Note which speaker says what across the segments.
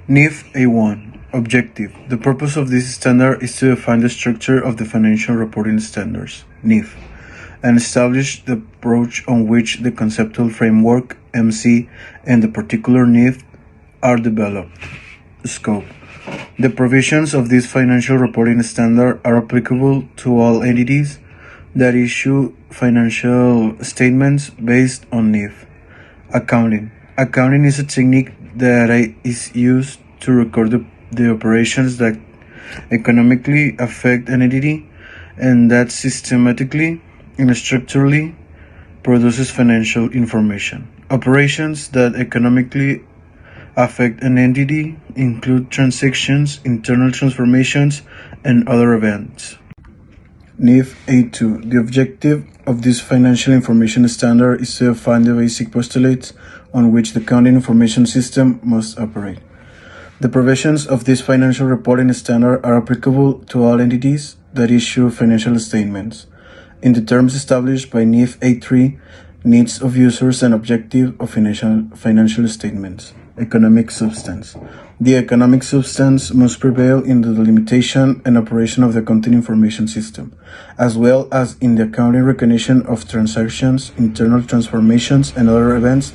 Speaker 1: NIF A1 Objective. The purpose of this standard is to define the structure of the financial reporting standards, NIF, and establish the approach on which the conceptual framework, MC, and the particular NIF are developed. Scope. The provisions of this financial reporting standard are applicable to all entities that issue financial statements based on NIF. Accounting. Accounting is a technique that is used to record the operations that economically affect an entity and that systematically and structurally produces financial information. Operations that economically affect an entity include transactions, internal transformations, and other events. NIF A2. The objective of this financial information standard is to define the basic postulates on which the accounting information system must operate. The provisions of this financial reporting standard are applicable to all entities that issue financial statements. In the terms established by NIF A3, needs of users and objective of financial statements. Economic substance. The economic substance must prevail in the delimitation and operation of the accounting information system, as well as in the accounting recognition of transactions, internal transformations, and other events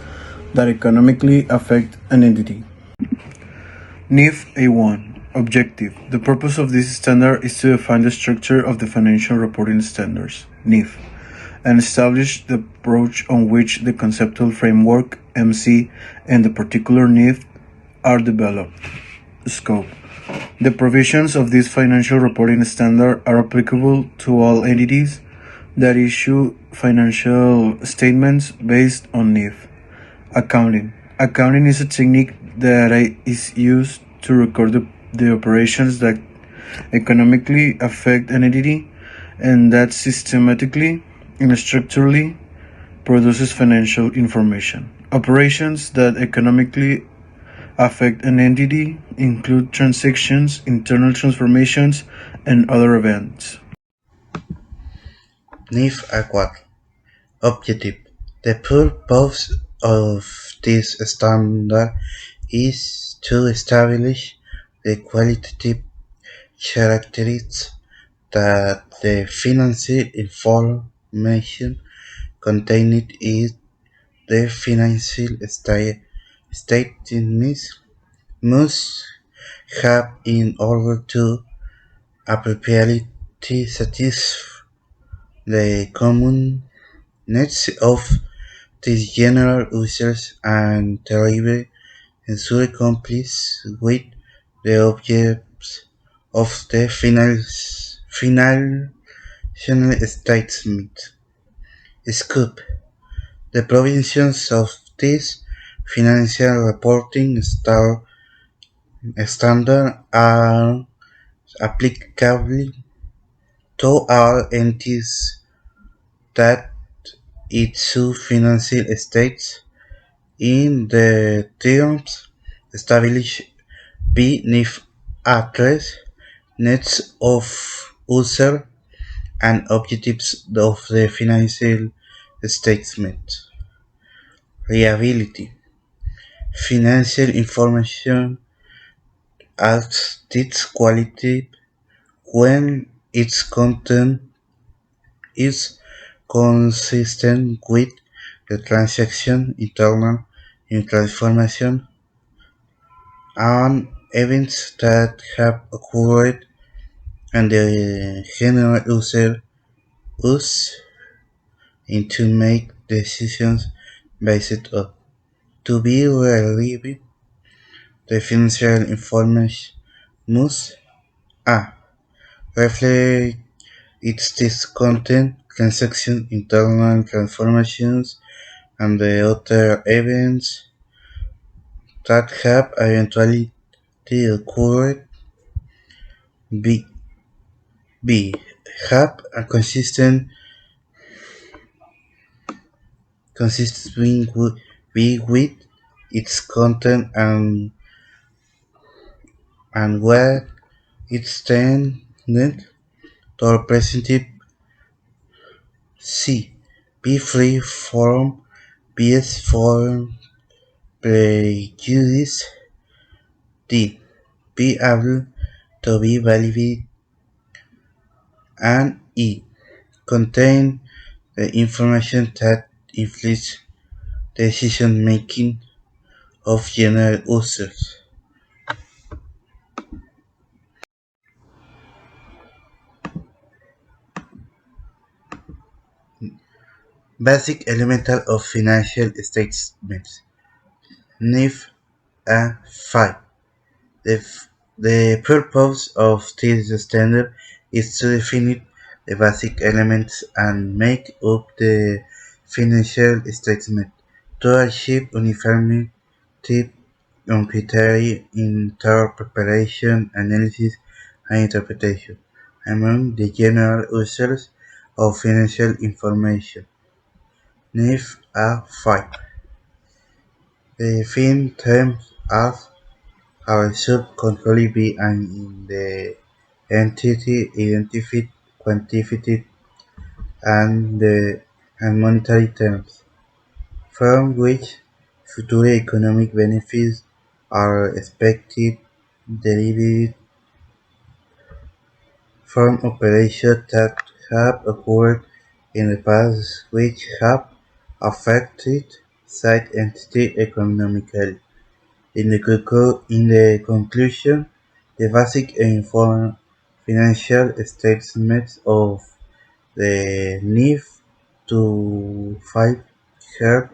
Speaker 1: that economically affect an entity. NIF A1 Objective. The purpose of this standard is to define the structure of the financial reporting standards, NIF, and establish the approach on which the conceptual framework, MC, and the particular NIF are developed. Scope. The provisions of this financial reporting standard are applicable to all entities that issue financial statements based on NIF. Accounting. Accounting is a technique that is used to record the operations that economically affect an entity and that systematically and structurally produces financial information. Operations that economically affect an entity include transactions, internal transformations, and other events.
Speaker 2: NIF A4 Objective. The purpose of this standard is to establish the qualitative characteristics that the financial information contained in the financial statements must have in order to appropriately satisfy the common needs of the general users and deliver ensure compliance with the objectives of the financial statement. Scope. The provisions of this financial reporting standard are applicable to all entities that issue financial statements in the terms established by NIF address needs of user and objectives of the financial statement. Reliability. Financial information acts its quality when its content is consistent with the transaction, internal transformation, and events that have occurred and the general user use in to make decisions based on. To be reliable, the financial information must a. reflect its content, transaction, internal transformations, and the other events that have eventually occurred. B. B. Have a consistent with its content and where it's tended to represent. C. Be free from bias for prejudice. D. Be able to be validated, and E. Contain the information that influences decision making of general users. Basic elemental of financial statements. NIF A5. The purpose of this standard is to define the basic elements and make up the financial statement to achieve uniformity on criteria in thorough preparation, analysis, and interpretation among the general users of financial information. NIF A5 defines terms as how should control be in the entity identified, quantified, and the and monetary terms, from which future economic benefits are expected, derived from operations that have occurred in the past which have affected said entity economically. In the conclusion, the basic financial statements of the NIF to 5 help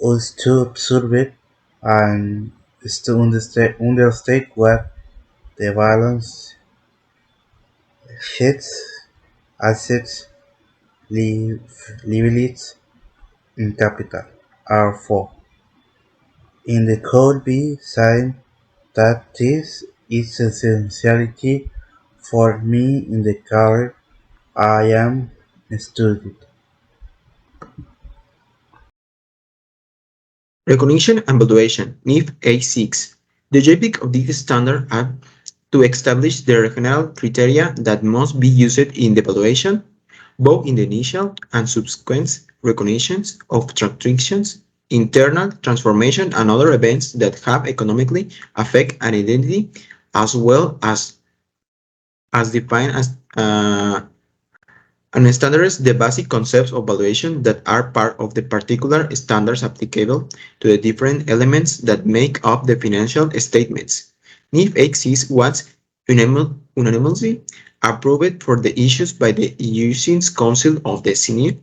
Speaker 2: us to observe it and to understand what the balance sheets, assets, liabilities, and capital are for. In the code be signed that this is essentiality for me in the career I am studying.
Speaker 3: Recognition and Valuation (NIF A6). The objective of this standard are to establish the regional criteria that must be used in the evaluation, both in the initial and subsequent recognitions of transactions, internal transformation, and other events that have economically affect an identity, as well as define and standardize the basic concepts of valuation that are part of the particular standards applicable to the different elements that make up the financial statements. NIF X was unanimously approved for the issues by the Using Council of the Senate.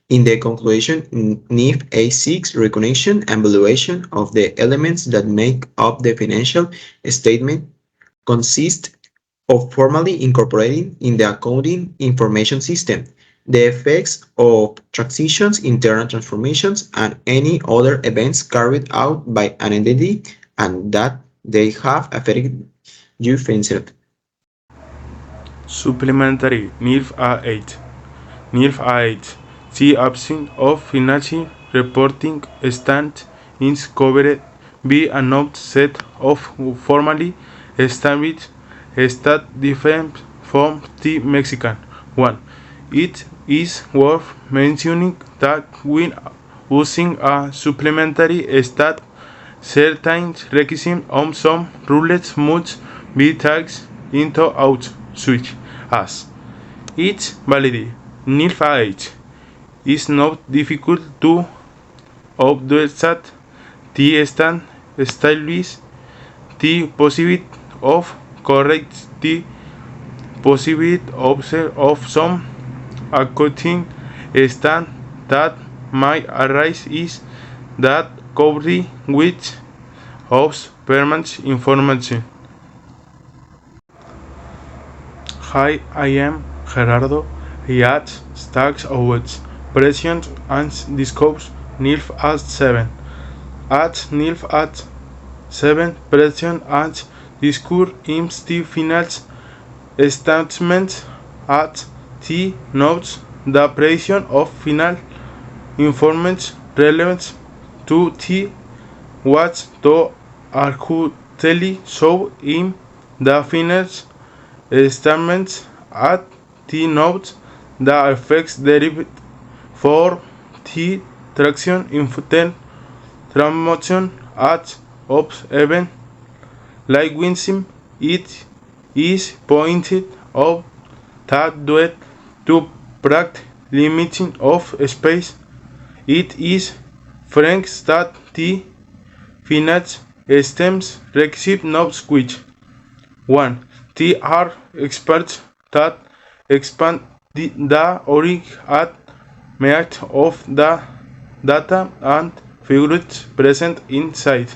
Speaker 3: In the conclusion, NIF A6 recognition and valuation of the elements that make up the financial statement consist of formally incorporating in the accounting information system the effects of transitions, internal transformations, and any other events carried out by an entity and that they have affected you financially.
Speaker 4: Supplementary NIRF A8. NIRF A8. The absence of financial reporting stands is covered by a note set of formally established stat different from the Mexican one. It is worth mentioning that when using a supplementary stat, certain requisites on some rules must be taken into out such as its validity. NIFH is not difficult to observe the stand establishes the possibility of correct the possibility of some accounting stand that might arise is that covered with of permanent information. Hi, I am Gerardo. I add stacks awards, present and discourse NILF at 7. At NILF at 7, present and discourse in the final statement at the notes the pression of final information relevant to the what to accurately show in the final statements at the notes the effects derived for the traction in transmotion at of event Like Winsome, it is pointed out that due to practical limiting of space, it is frank that the finite systems receive no switch. 1. There are experts that expand the origin at meat of the data and figures present inside.